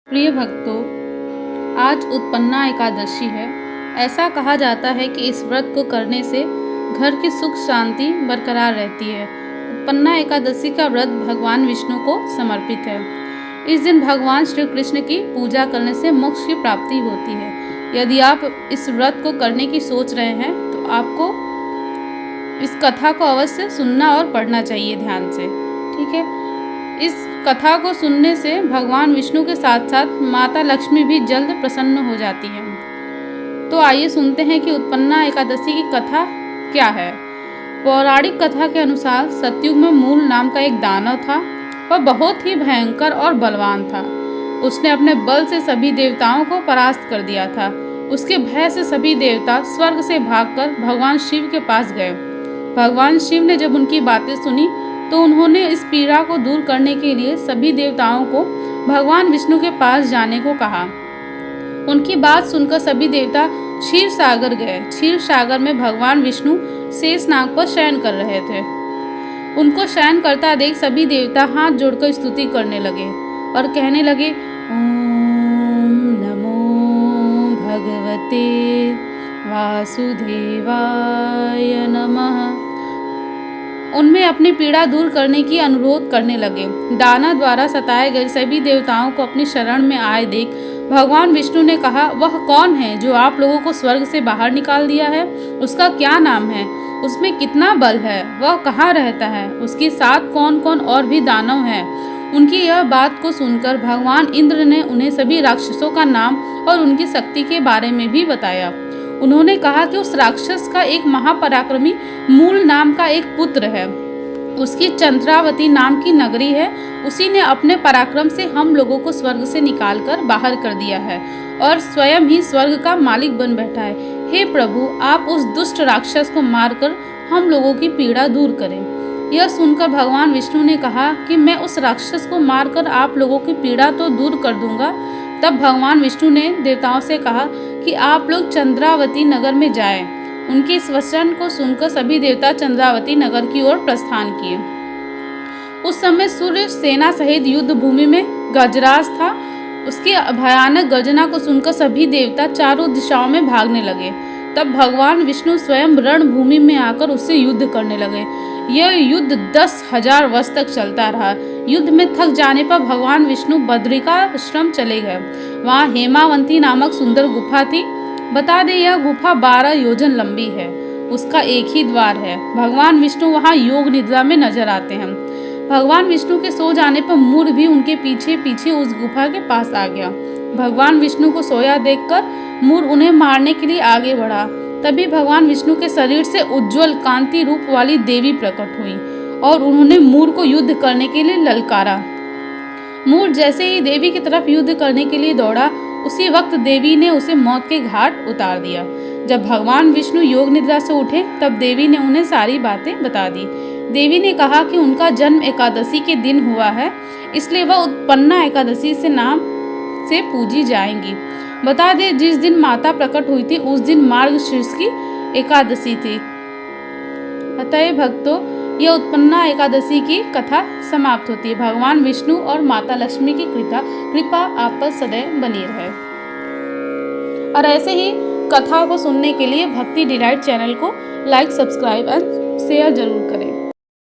प्रिय भक्तों, आज उत्पन्ना एकादशी है। ऐसा कहा जाता है कि इस व्रत को करने से घर की सुख शांति बरकरार रहती है। उत्पन्ना एकादशी का व्रत भगवान विष्णु को समर्पित है। इस दिन भगवान श्री कृष्ण की पूजा करने से मोक्ष की प्राप्ति होती है। यदि आप इस व्रत को करने की सोच रहे हैं तो आपको इस कथा को अवश्य सुनना और पढ़ना चाहिए ध्यान से। ठीक है, इस कथा को सुनने से भगवान विष्णु के साथ साथ माता लक्ष्मी भी जल्द प्रसन्न हो जाती है। तो आइए सुनते हैं कि उत्पन्ना एकादशी की कथा क्या है। पौराणिक कथा के अनुसार सतयुग में मूल नाम का एक दानव था। वह बहुत ही भयंकर और बलवान था। उसने अपने बल से सभी देवताओं को परास्त कर दिया था। उसके भय से सभी देवता स्वर्ग से भागकर भगवान शिव के पास गए। भगवान शिव ने जब उनकी बातें सुनी तो उन्होंने इस पीड़ा को दूर करने के लिए सभी देवताओं को भगवान विष्णु के पास जाने को कहा। उनकी बात सुनकर सभी देवता क्षीर सागर गए। क्षीर सागर में भगवान विष्णु शेषनाग पर शयन कर रहे थे। उनको शयन करता देख सभी देवता हाथ जोड़कर स्तुति करने लगे और कहने लगे, ओम नमो भगवते वासुदेवाय नमः। उनमें अपनी पीड़ा दूर करने की अनुरोध करने लगे। दानव द्वारा सताए गए सभी देवताओं को अपनी शरण में आए देख भगवान विष्णु ने कहा, वह कौन है जो आप लोगों को स्वर्ग से बाहर निकाल दिया है? उसका क्या नाम है? उसमें कितना बल है? वह कहाँ रहता है? उसके साथ कौन कौन और भी दानव हैं? उनकी यह बात को सुनकर भगवान इंद्र ने उन्हें सभी राक्षसों का नाम और उनकी शक्ति के बारे में भी बताया। उन्होंने कहा कि उस राक्षस का एक महापराक्रमी मूल नाम का एक पुत्र है। उसकी चंद्रावती नाम की नगरी है। उसी ने अपने पराक्रम से हम लोगों को स्वर्ग से निकालकर बाहर कर दिया है और स्वयं ही स्वर्ग का मालिक बन बैठा है। हे प्रभु, आप उस दुष्ट राक्षस को मारकर हम लोगों की पीड़ा दूर करें। यह सुनकर भगवान विष्णु ने कहा कि मैं उस राक्षस को मारकर आप लोगों की पीड़ा तो दूर कर दूंगा। तब भगवान विष्णु ने देवताओं से कहा कि आप लोग चंद्रावती नगर में जाएं। उनके इस वचन को सुनकर सभी देवता चंद्रावती नगर की ओर प्रस्थान किए। उस समय सूर्य सेना सहित युद्ध भूमि में गजराज था। उसकी भयानक गर्जना को सुनकर सभी देवता चारों दिशाओं में भागने लगे। तब भगवान विष्णु स्वयं रणभूमि में आकर उससे युद्ध करने लगे। यह युद्ध 10,000 वर्ष तक चलता रहा। युद्ध में थक जाने पर भगवान विष्णु बद्रिकाश्रम चले गए। वहाँ हेमावंती नामक सुंदर गुफा थी। बता दें, यह गुफा 12 योजन लंबी है। उसका एक ही द्वार है। भगवान विष्णु वहाँ योग निद्रा में नजर आते हैं। भगवान विष्णु के सो जाने पर मूर भी उनके पीछे पीछे उस गुफा के पास आ गया। भगवान विष्णु को सोया देखकर मूर उन्हें मारने के लिए आगे बढ़ा। तभी भगवान विष्णु के शरीर से उज्जवल कांति रूप वाली देवी प्रकट हुई और उन्होंने मूर को युद्ध करने के लिए ललकारा। मूर जैसे ही देवी की तरफ युद्ध करने के लिए दौड़ा, उसी वक्त देवी ने उसे मौत के घाट उतार दिया। जब भगवान विष्णु योग निद्रा से उठे तब देवी ने उन्हें सारी बातें बता दी। देवी ने कहा कि उनका जन्म एकादशी के दिन हुआ है, इसलिए वह उत्पन्ना एकादशी से नाम से पूजी जाएंगी। बता दें, जिस दिन माता प्रकट हुई थी उस दिन मार्गशीर्ष की एकादशी थी। अतः भक्तों, यह उत्पन्ना एकादशी की कथा समाप्त होती है। भगवान विष्णु और माता लक्ष्मी की कृपा आप पर सदैव बनी रहे। और ऐसे ही कथा को सुनने के लिए भक्ति डिलाइट चैनल को लाइक, सब्सक्राइब एंड शेयर जरूर करें।